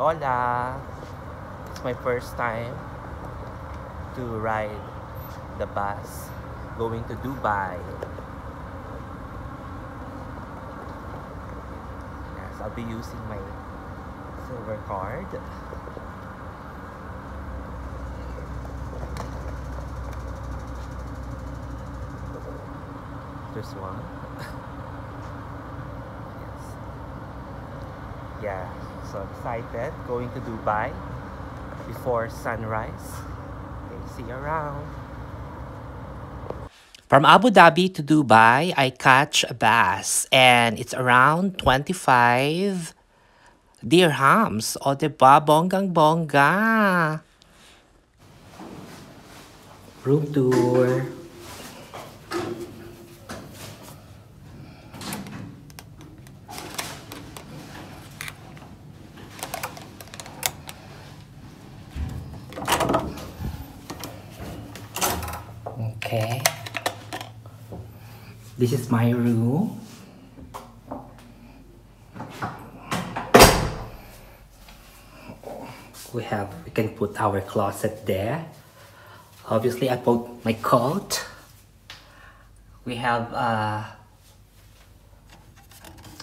Hola! It's my first time to ride the bus going to Dubai. Yes, I'll be using my silver card. There's one. Yeah, so excited going to Dubai before sunrise. Okay, see you around. From Abu Dhabi to Dubai, I catch a bus and it's around 25 dirhams. O, diba? Bonggang bongga. Room tour. Okay. This is my room. We can put our closet there. Obviously, I put my coat. We have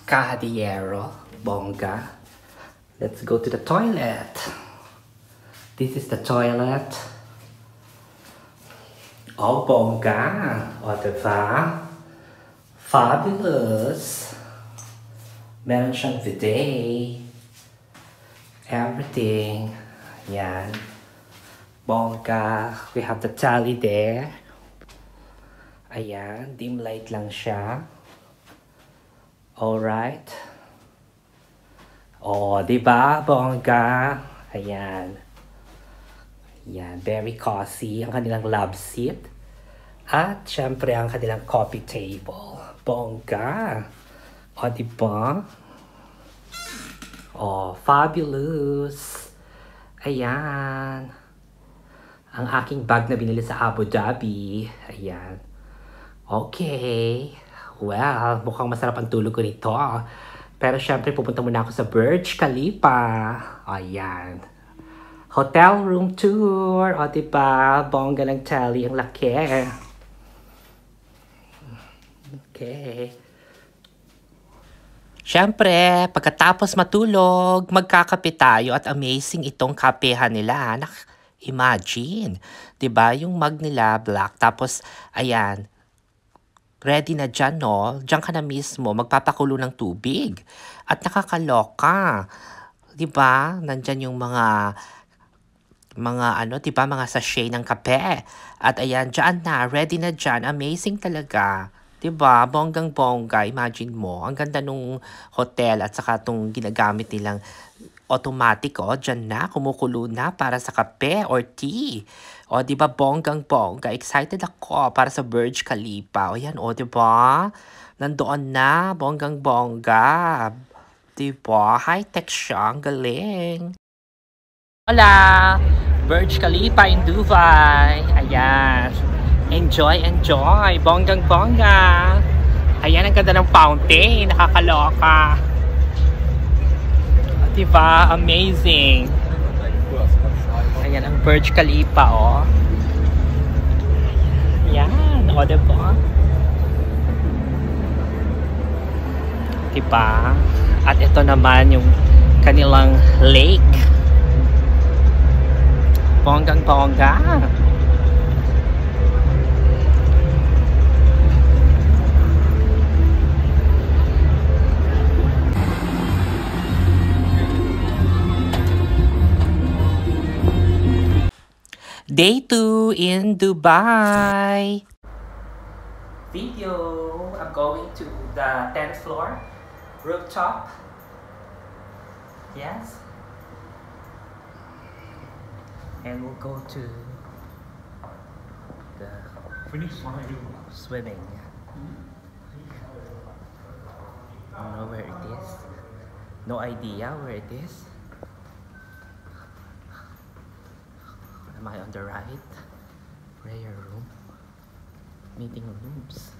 caja de hierro, bonga. Let's go to the toilet. This is the toilet. Oh, bongga. O, diba? Fabulous. Meron siyang bidet. Everything. Yan. Bongga. We have the tally there. Ayan. Dim light lang siya. Alright. Oh, diba? Bongga. Ayan. Yan. Very cozy. Ang kanilang love seat. At, syempre, ang kanilang coffee table. Bongga. O, diba? Oh, fabulous. Ayan. Ang aking bag na binili sa Abu Dhabi. Ayan. Okay. Well, mukhang masarap ang tulog ko nito. Pero syempre, pupunta muna ako sa Burj Khalifa. Ayan. Hotel room tour. O, diba? Bongga ng tally. Ang laki. Okay. Siyempre, pagkatapos matulog, magkakape tayo at amazing itong kapehan nila. Imagine, 'di ba? Yung mug nila black tapos ayan, ready na diyan, no? Diyan ka na mismo magpapakulo ng tubig. At nakakaloka. 'Di ba? Nandiyan yung mga ano, 'di ba, mga sachet ng kape. At ayan, diyan na, ready na diyan. Amazing talaga. 'Di ba? Bonggang-bongga. Imagine mo, ang ganda nung hotel at saka tong ginagamit nilang automatic, oh, diyan na, kumukulo na para sa kape or tea. O, 'di ba, bonggang-bongga. Excited ako para sa Burj Khalifa. O yan, o, 'di ba? Nandoon na, bonggang-bongga. 'Di ba? High-tech siya, ang galing. Hola! Burj Khalifa in Dubai. Ayan. Enjoy, enjoy. Bonggang-bongga. Ayan, ang ganda ng fountain. Nakakaloka. Diba? Amazing. Ayan, ang Burj Khalifa, oh. Ayan. O, diba? Diba? At ito naman yung kanilang lake. Bonggang-bongga. Day 2 in Dubai. Video. I'm going to the 10th floor rooftop. Yes. And we'll go to the swimming. I don't know where it is. No idea where it is. Am I on the right? Prayer room. Meeting rooms.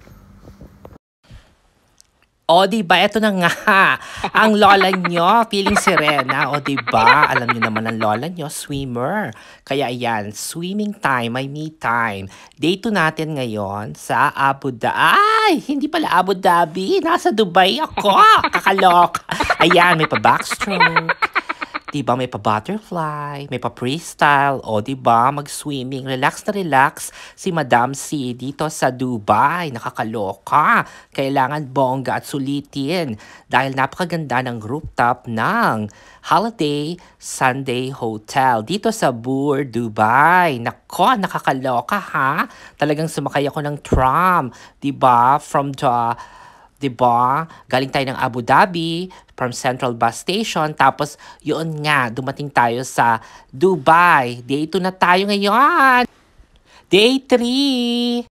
O, di ba? Eto na nga. Ang lola nyo, feeling sirena. O, di ba? Alam nyo naman ang lola nyo, swimmer. Kaya ayan, swimming time, may me time. Day 2 natin ngayon sa Abu Dhabi. Ay, hindi pala Abu Dhabi. Nasa Dubai ako. Kakalok. Ayan, may pa-backstroke. Diba, may pa-butterfly, may pa-freestyle, o diba, mag-swimming, relax na relax si Madam C dito sa Dubai. Nakakaloka. Kailangan bongga at sulitin dahil napakaganda ng rooftop ng Holiday Sunday Hotel dito sa Bur, Dubai. Nako, nakakaloka ha. Talagang sumakay ako ng tram, diba, from the 'di ba? Galing tayo ng Abu Dhabi, from Central Bus Station, tapos yun nga, dumating tayo sa Dubai. Day 2 na tayo ngayon. Day 3.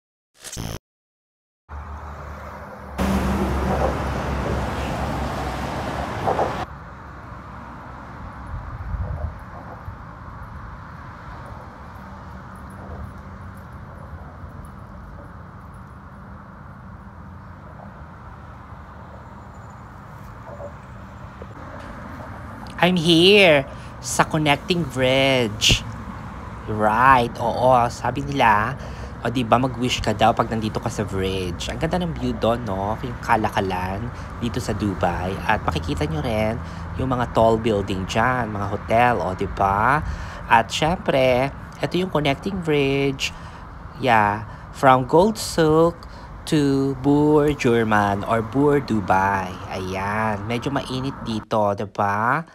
I'm here sa Connecting Bridge. Right, oo. Sabi nila, o di ba mag-wish ka daw pag nandito ka sa bridge. Ang ganda ng view doon, no? Yung kalakalan dito sa Dubai. At makikita nyo rin yung mga tall building dyan, mga hotel, o di ba? At syempre, ito yung Connecting Bridge. Yeah, from Gold Souk to Bur German or Bur Dubai. Ayan, medyo mainit dito, 'di ba?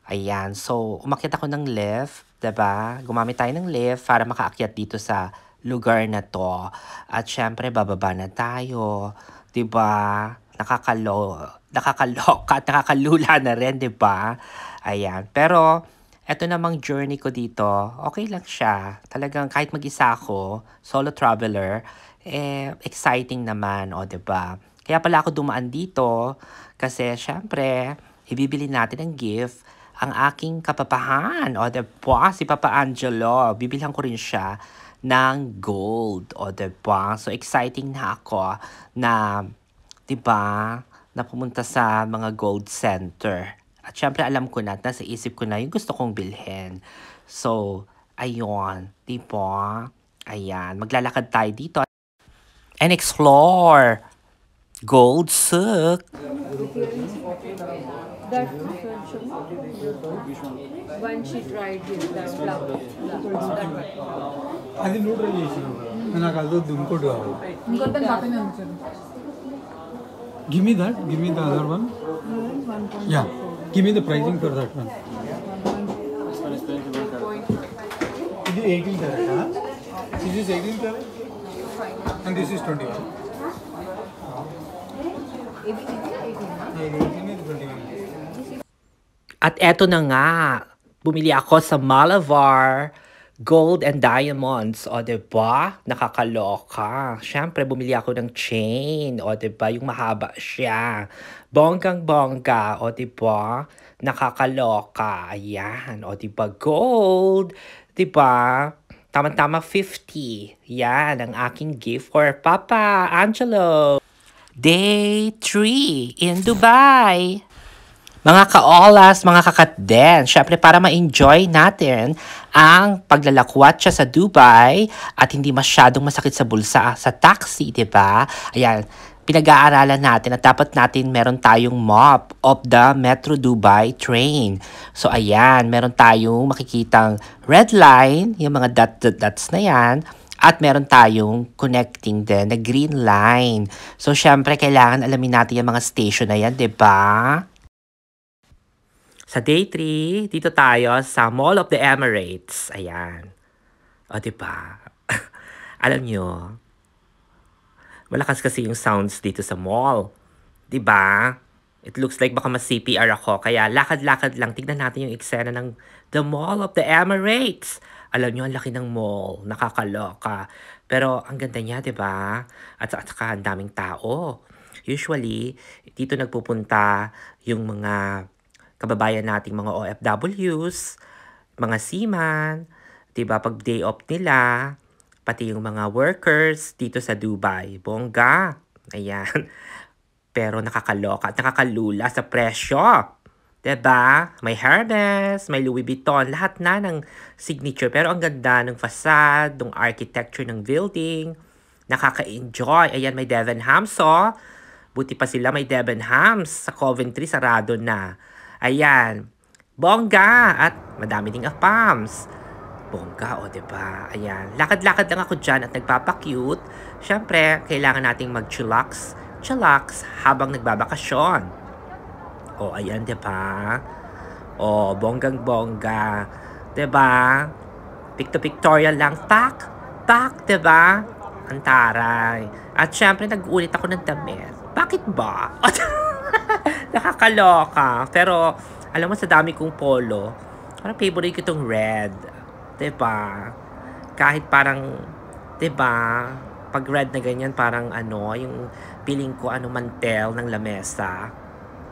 Ayan, so umakyat ako ng lift, 'di ba? Gumamit tayo ng lift para makaakyat dito sa lugar na 'to. At syempre bababa na tayo, 'di ba? Nakakaloka at nakakalula na rin, 'di ba? Ayan, pero eto namang journey ko dito, okay lang siya. Talagang kahit mag-isa ako, solo traveler, exciting naman, o 'di ba? Kaya pala ako dumaan dito kasi syempre, ibibili natin ng gift ang aking kapapahan, o 'di ba? Si Papa Angelo, bibilhan ko rin siya ng gold, o 'di ba? So exciting na ako na 'di ba, na pumunta sa mga gold center. At syempre alam ko na at nasa isip ko na yung gusto kong bilhin. So, ayun, 'di ba? Ayan, maglalakad tayo dito and explore Gold Souk. That when she tried it, that అది neutral చేసిన నాకు అదొద్దు ఇంకోటి కావాలి ఇంకొంత పక్కనే ఉంచండి give me the other one yeah give me the pricing for that one ఇది 18 carat this is 18 carat and this is 21 ఇది 18 ఇది 18 ఇది 21 At eto na nga, bumili ako sa Malabar Gold and Diamonds. O, diba? Nakakaloka. Siyempre, bumili ako ng chain. O, diba? Yung mahaba siya. Bonggang-bongga. O, diba? Nakakaloka. Ayan. O, diba? Gold. Diba? Tama-tama 50. Yan, ang aking gift for Papa Angelo. Day 3 in Dubai. Mga ka-olas, mga kakatden, syempre para ma-enjoy natin ang paglalakwat siya sa Dubai at hindi masyadong masakit sa bulsa sa taxi, di ba? Ayan, pinag-aaralan natin at dapat natin meron tayong map of the Metro Dubai train. So ayan, meron tayong makikitang red line, yung mga dots na yan, at meron tayong connecting din na green line. So syempre kailangan alamin natin yung mga station na yan, di ba? Sa day 3, dito tayo sa Mall of the Emirates. Ayan. O, diba? Alam nyo, malakas kasi yung sounds dito sa mall. Diba? It looks like baka mas-CPR ako. Kaya lakad-lakad lang. Tignan natin yung eksena ng The Mall of the Emirates. Alam nyo, ang laki ng mall. Nakakaloka. Pero ang ganda niya, diba? At saka ang daming tao. Usually, dito nagpupunta yung mga kababayan nating mga OFWs, mga seaman, 'di ba, pag day off nila, pati yung mga workers dito sa Dubai. Bongga. Ayan. pero nakakaloka at nakakalula sa presyo. 'Di ba? May Hermes, may Louis Vuitton, lahat na ng signature. Pero ang ganda ng facade, ng architecture ng building. Nakaka-enjoy. Ayan, may Debenhams, oh. Buti pa sila may Debenhams. Sa Coventry, sarado na. Ayan. Bongga. At madami ding apams. Bongga, o, diba? Ayan. Lakad-lakad lang ako dyan at nagpapakute. Siyempre, kailangan nating mag-chillax habang nagbabakasyon. O, ayan, diba? O, bonggang-bongga. Diba? Pictorial lang. Pak, diba? Ang taray. At syempre, nag-ulit ako ng damit. Bakit ba? Nakakaloka. Pero, alam mo, sa dami kong polo, parang favorite ko itong red. Diba? Kahit parang, diba? Pag red na ganyan, parang ano, yung feeling ko, mantel ng lamesa.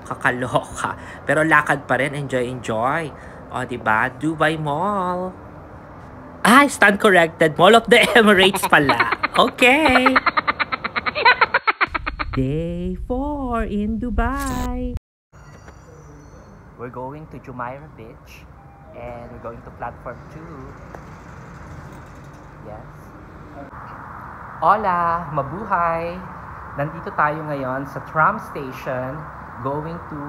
Kakaloka. Pero lakad pa rin. Enjoy. O, diba? Dubai Mall. Stand corrected. Mall of the Emirates pala. Okay. Day 4 in Dubai. We're going to Jumeirah Beach. And we're going to platform 2. Yes. Hola! Mabuhay! Nandito tayo ngayon sa tram station going to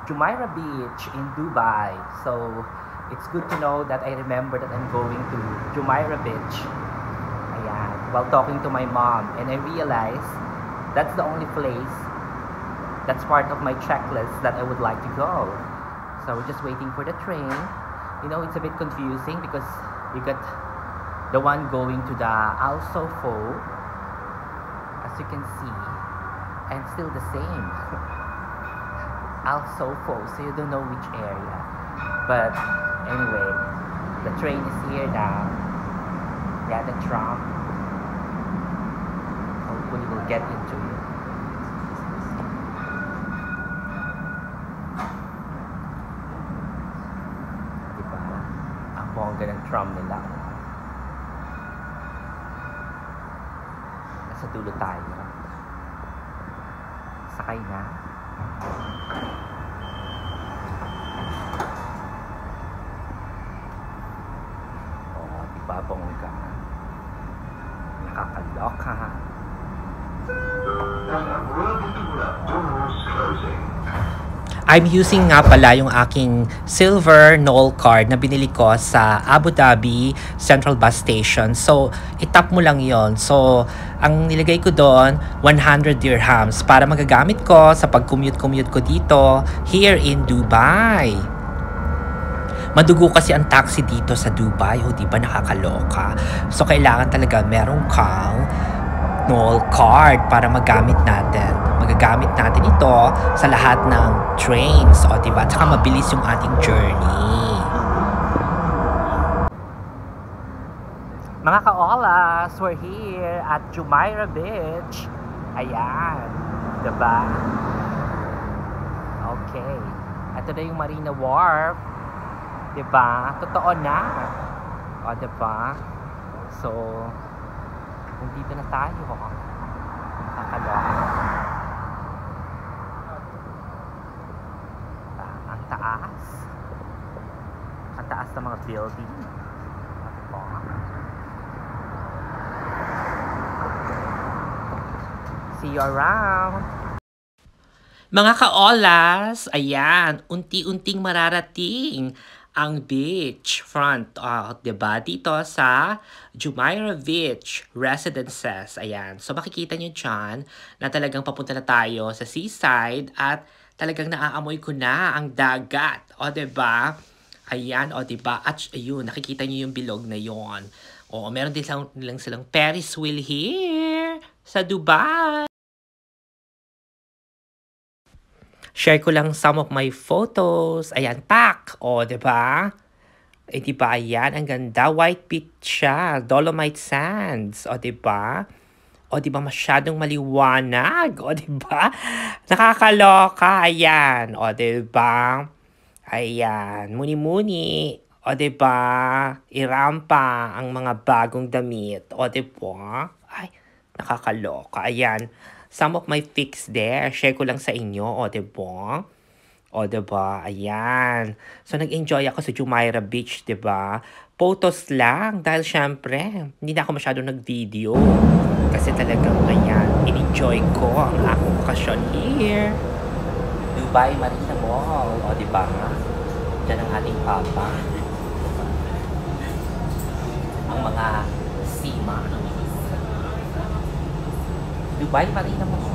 Jumeirah Beach in Dubai. So, it's good to know that I remember that I'm going to Jumeirah Beach. Ayan, while talking to my mom. And I realized that's the only place that's part of my checklist that I would like to go. So we're just waiting for the train. You know, it's a bit confusing because you got the one going to the Al Sofo, as you can see, and still the same. Al Sofo, so you don't know which area. But anyway, the train is here now. Yeah, the tram. Hopefully we'll get into it. Diba? Ang bongga ng tram nila. Nasa dulo tayo. Sakay na. Bongga. Nakakaloka. I'm using nga pala yung aking silver Knoll card na binili ko sa Abu Dhabi Central Bus Station. So, itap mo lang yon. So, ang nilagay ko doon, 100 dirhams para magagamit ko sa pag-commute ko dito here in Dubai. Madugo kasi ang taxi dito sa Dubai, o di ba nakakaloka? So kailangan talaga merong kang Knoll card para magagamit natin ito sa lahat ng trains, o di ba? Tsaka mabilis yung ating journey. Mga ka-olas, we're here at Jumeirah Beach. Ayan, di ba? Okay. Ito na yung Marina Wharf. Diba? Totoo na. O, diba? So, nandito na tayo. Nakakaloka. Ang taas. Ang taas ng mga building. Diba? See you around. Mga ka-olas, ayan, unti-unting mararating ang beachfront, diba? Dito sa Jumeirah Beach Residences. Ayan. So, makikita nyo dyan na talagang papunta na tayo sa seaside at talagang naaamoy ko na ang dagat. O, diba? Ayan, o, diba? At ayun, nakikita nyo yung bilog na yon. O, meron din silang Ferris wheel here sa Dubai. Share ko lang some of my photos. Ayan, pak! O, diba? Eh, diba, ayan, ang ganda. White beach siya. Dolomite sands. O, diba? O, diba, masyadong maliwanag. O, diba? Nakakaloka. Ayan. O, diba? Ayan. Muni-muni. O, diba? Irampa ang mga bagong damit. O, diba? Ay, Nakakaloka. Ayan. Some of my pics there. Share ko lang sa inyo. O, diba? O, diba? Ayan. So, nag-enjoy ako sa Jumeirah Beach, diba? Photos lang. Dahil syempre, hindi na ako masyado nag-video. Kasi talagang, ayan, in-enjoy ko ang aking bakasyon here. Dubai Marina Mall. O, diba? Diyan ang ating papa. Ang mga sima. Dubai Marina Mall.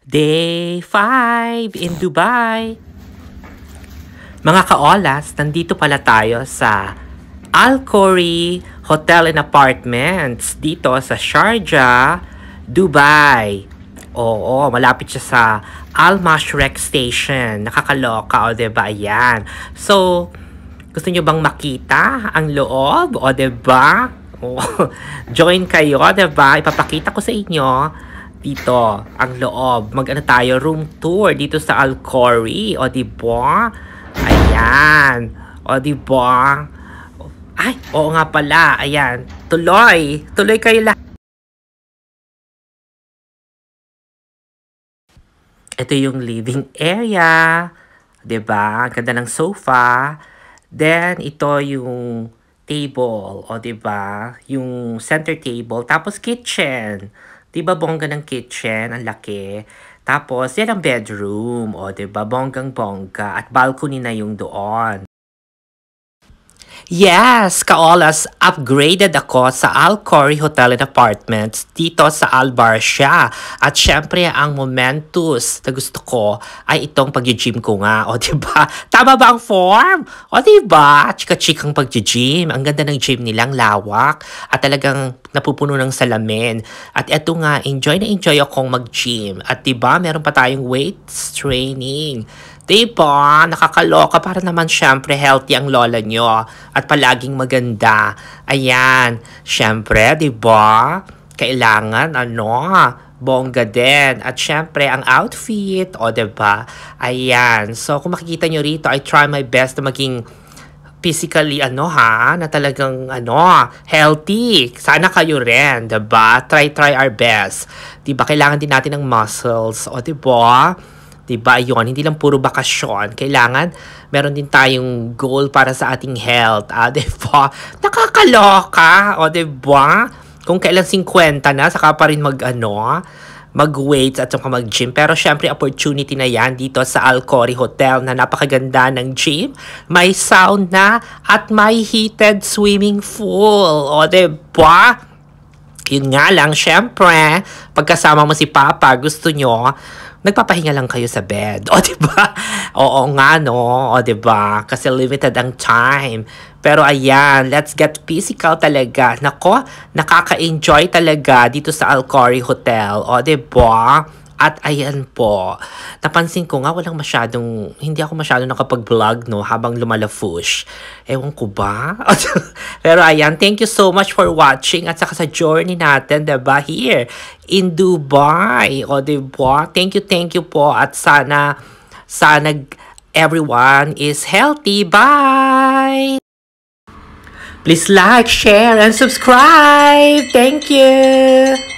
Day 5 in Dubai. Mga kaolas, nandito pala tayo sa Al Khoury Hotel and Apartments dito sa Sharjah, Dubai. Oo, malapit siya sa Al Mashreq Station. Nakakaloka, o diba? Ayan. So, gusto nyo bang makita ang loob? O diba? O, join kayo, diba? Ipapakita ko sa inyo dito ang loob. Mag-ano tayo, room tour dito sa Al Khoury. O diba? Ayan. O diba? Ay, oo nga pala. Ayan. Tuloy. Tuloy kayo lahat. Ito yung living area. Diba? Ang ganda ng sofa. Then, ito yung table. O diba? Yung center table. Tapos, kitchen. Diba, bongga ng kitchen? Ang laki. Tapos, yan ang bedroom. O diba? Bonggang-bongga. At balcony na yung doon. Yes, kaolas, upgraded ako sa Al Khoury Hotel and Apartments dito sa Al Barsha. At syempre, ang momentous na gusto ko ay itong pag-gym ko nga. O, diba? Tama ba ang form? O, diba? Chika-chikang pag-gym. Ang ganda ng gym nilang lawak. At talagang napupuno ng salamin. At eto nga, enjoy na enjoy akong mag-gym. At diba, meron pa tayong weights training. Diba? Nakakaloka para naman syempre healthy ang lola nyo at palaging maganda. Ayan, syempre, diba? Kailangan, bongga din. At syempre, ang outfit, o diba? Ayan, so kung makikita nyo rito, I try my best na maging physically, na talagang, healthy. Sana kayo rin, diba? Try our best. Diba? Kailangan din natin ng muscles, o diba? Diba yun? Hindi lang puro bakasyon. Kailangan, meron din tayong goal para sa ating health. Diba? Nakakaloka. O diba? Kung kailan 50 na, saka pa rin mag-weights at saka mag-gym. Pero syempre, opportunity na yan dito sa Al Khoury Hotel na napakaganda ng gym. May sauna at may heated swimming pool. O diba? Yun nga lang, syempre, pagkasama mo si Papa, gusto nyo, nagpapahinga lang kayo sa bed. O, diba? Oo nga, no? O, diba? Kasi limited ang time. Pero ayan, let's get physical talaga. Nako, nakaka-enjoy talaga dito sa Al Khoury Hotel. O, diba? At ayan po, napansin ko nga hindi ako masyadong nakapag-vlog, no, habang lumalafush. Ewan ko ba? Pero ayan, thank you so much for watching at saka sa journey natin, diba, here in Dubai. O, diba? Thank you po at sana everyone is healthy. Bye! Please like, share, and subscribe. Thank you!